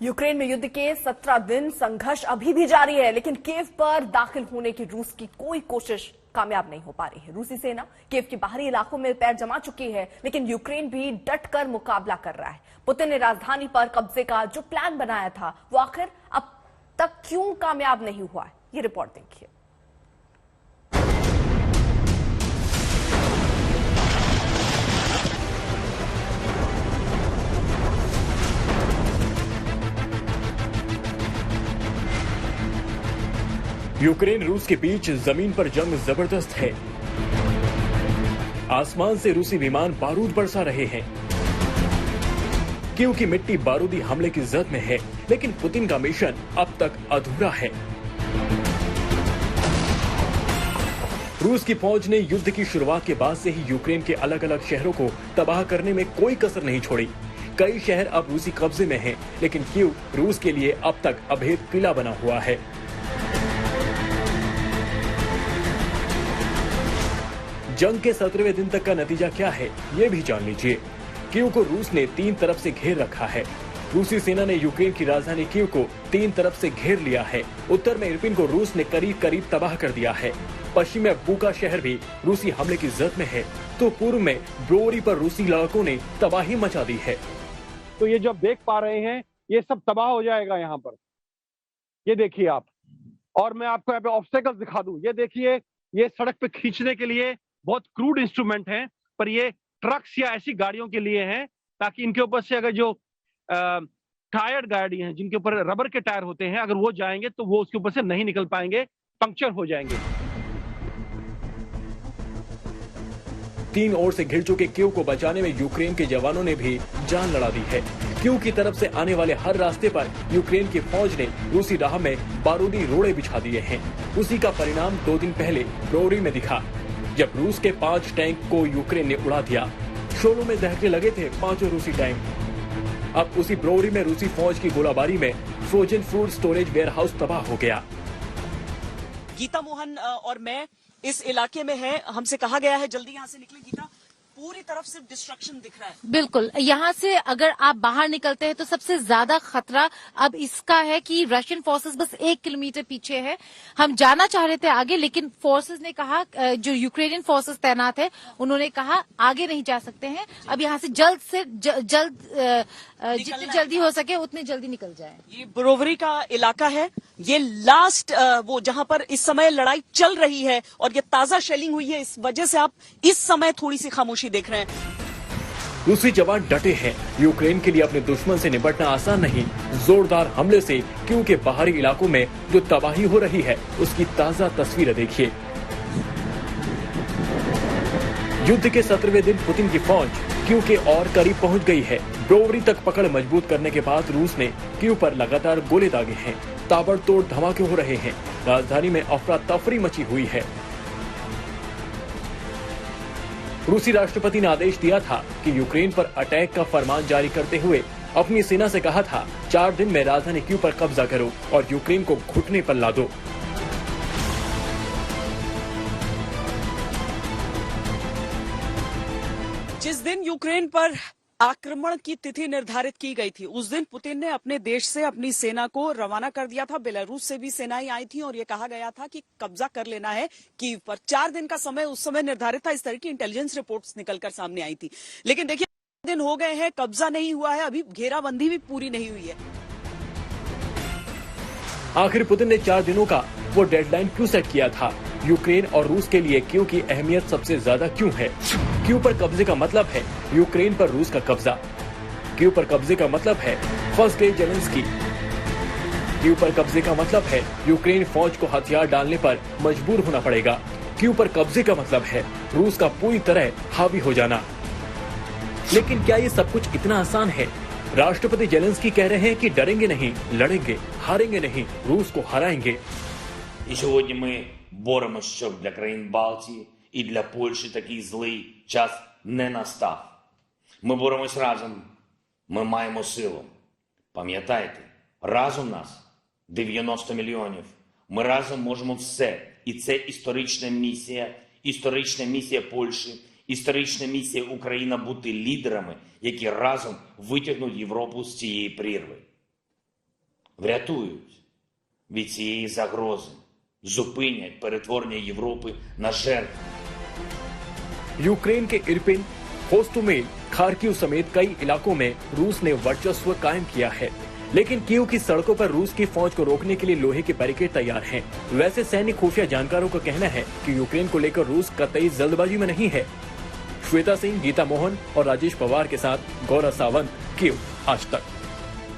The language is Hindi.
यूक्रेन में युद्ध के 17 दिन संघर्ष अभी भी जारी है, लेकिन कीव पर दाखिल होने की रूस की कोई कोशिश कामयाब नहीं हो पा रही है। रूसी सेना कीव के बाहरी इलाकों में पैर जमा चुकी है, लेकिन यूक्रेन भी डटकर मुकाबला कर रहा है। पुतिन ने राजधानी पर कब्जे का जो प्लान बनाया था, वो आखिर अब तक क्यों कामयाब नहीं हुआ है, ये रिपोर्ट देखिए। यूक्रेन रूस के बीच जमीन पर जंग जबरदस्त है। आसमान से रूसी विमान बारूद बरसा रहे हैं। कीव की मिट्टी बारूदी हमले की जद में है, लेकिन पुतिन का मिशन अब तक अधूरा है। रूस की फौज ने युद्ध की शुरुआत के बाद से ही यूक्रेन के अलग अलग शहरों को तबाह करने में कोई कसर नहीं छोड़ी। कई शहर अब रूसी कब्जे में हैं, लेकिन कीव रूस के लिए अब तक अभेद किला बना हुआ है। जंग के 17वें दिन तक का नतीजा क्या है, ये भी जान लीजिए। कीव को रूस ने 3 तरफ से घेर रखा है। रूसी सेना ने यूक्रेन की राजधानी कीव को 3 तरफ से घेर लिया है। उत्तर में इरपिन को रूस ने करीब करीब तबाह कर दिया है। पश्चिम में बुका शहर भी रूसी हमले की जद में है, तो पूर्व में ब्रोवरी पर रूसी लड़ाकों ने तबाही मचा दी है। तो ये जो देख पा रहे हैं, ये सब तबाह हो जाएगा यहाँ पर। ये देखिए आप, और मैं आपको यहाँ पे ऑब्स्टेकल्स दिखा दूं। ये देखिए, ये सड़क पे खींचने के लिए बहुत क्रूड इंस्ट्रूमेंट हैं, पर ये ट्रक्स या ऐसी गाड़ियों के लिए हैं ताकि इनके ऊपर से अगर जो टायर्ड गाड़ी हैं, जिनके ऊपर रबर के टायर होते हैं, अगर वो जाएंगे तो वो उसके ऊपर से नहीं निकल पाएंगे, पंक्चर हो जाएंगे। 3 ओर से घिर चुके कीव को बचाने में यूक्रेन के जवानों ने भी जान लड़ा दी है। कीव की तरफ से आने वाले हर रास्ते पर यूक्रेन की फौज ने रूसी राह में बारूदी रोड़े बिछा दिए हैं। उसी का परिणाम 2 दिन पहले ब्रोवरी में दिखा, जब रूस के 5 टैंक को यूक्रेन ने उड़ा दिया। शोलों में दहकने लगे थे 5 रूसी टैंक। अब उसी ब्रोवरी में रूसी फौज की गोलाबारी में फ्रोजन फूड स्टोरेज वेयरहाउस तबाह हो गया। गीता मोहन और मैं इस इलाके में है, हमसे कहा गया है जल्दी यहाँ से निकले। गीता, पूरी तरफ से डिस्ट्रक्शन दिख रहा है। बिल्कुल, यहाँ से अगर आप बाहर निकलते हैं तो सबसे ज्यादा खतरा अब इसका है कि रशियन फोर्सेस बस 1 किलोमीटर पीछे है। हम जाना चाह रहे थे आगे, लेकिन फोर्सेस ने कहा, जो यूक्रेनियन फोर्सेस तैनात है उन्होंने कहा आगे नहीं जा सकते हैं। अब यहाँ से जल्द जितनी जल्दी हो सके उतनी जल्दी निकल जाए। ये ब्रोवरी का इलाका है, ये लास्ट वो जहां पर इस समय लड़ाई चल रही है और ये ताजा शेलिंग हुई है, इस वजह से आप इस समय थोड़ी सी खामोशी देख रहे हैं। रूसी जवान डटे हैं। यूक्रेन के लिए अपने दुश्मन से निपटना आसान नहीं। जोरदार हमले से कीव के बाहरी इलाकों में जो तबाही हो रही है, उसकी ताजा तस्वीरें देखिए। युद्ध के 17वें दिन पुतिन की फौज कीव के और करीब पहुंच गई है। ब्रोवरी तक पकड़ मजबूत करने के बाद रूस ने कीव पर लगातार गोले दागे हैं। ताबड़तोड़ धमाके हो रहे हैं। राजधानी में अफरा तफरी मची हुई है। रूसी राष्ट्रपति ने आदेश दिया था कि यूक्रेन पर अटैक का फरमान जारी करते हुए अपनी सेना से कहा था, 4 दिन में राजधानी कीव पर कब्जा करो और यूक्रेन को घुटने पर ला दो। जिस दिन यूक्रेन पर आक्रमण की तिथि निर्धारित की गई थी, उस दिन पुतिन ने अपने देश से अपनी सेना को रवाना कर दिया था। बेलारूस से भी सेनाएं आई थी और ये कहा गया था कि कब्जा कर लेना है कीव पर। 4 दिन का समय उस समय निर्धारित था। इस तरह की इंटेलिजेंस रिपोर्ट्स निकलकर सामने आई थी, लेकिन देखिए दिन हो गए हैं, कब्जा नहीं हुआ है, अभी घेराबंदी भी पूरी नहीं हुई है। आखिर पुतिन ने 4 दिनों का वो डेडलाइन क्यों सेट किया था? यूक्रेन और रूस के लिए कीव की अहमियत सबसे ज्यादा क्यों है? कीव पर कब्जे का मतलब है यूक्रेन पर रूस का कब्जा। कीव पर कब्जे का मतलब है फर्स्ट डे जेलेंस्की। कीव पर कब्जे का मतलब है यूक्रेन फौज को हथियार डालने पर मजबूर होना पड़ेगा। कीव पर कब्जे का मतलब है रूस का पूरी तरह हावी हो जाना। लेकिन क्या ये सब कुछ इतना आसान है? राष्ट्रपति जेलेंस्की कह रहे हैं कि डरेंगे नहीं, लड़ेंगे, हारेंगे नहीं, रूस को हराएंगे। І сьогодні ми боремося, щоб для країн Балтії і для Польщі такий злий час не настав. Ми боремось разом, ми маємо силу. Пам'ятайте, разом нас 90 мільйонів. Ми разом можемо все. І це історична місія Польщі, історична місія України бути лідерами, які разом витягнуть Європу з цієї прірви. врятують від цієї загрози, зупинять перетворення Європи на жертву. यूक्रेन के इरपिन, होस्टोमेल, खार्किव समेत कई इलाकों में रूस ने वर्चस्व कायम किया है, लेकिन कीव की सड़कों पर रूस की फौज को रोकने के लिए लोहे के बैरिकेड तैयार हैं। वैसे सैन्य खुफिया जानकारों का कहना है कि यूक्रेन को लेकर रूस कतई जल्दबाजी में नहीं है। श्वेता सिंह, गीता मोहन और राजेश पवार के साथ गौरव सावंत, कीव आज तक।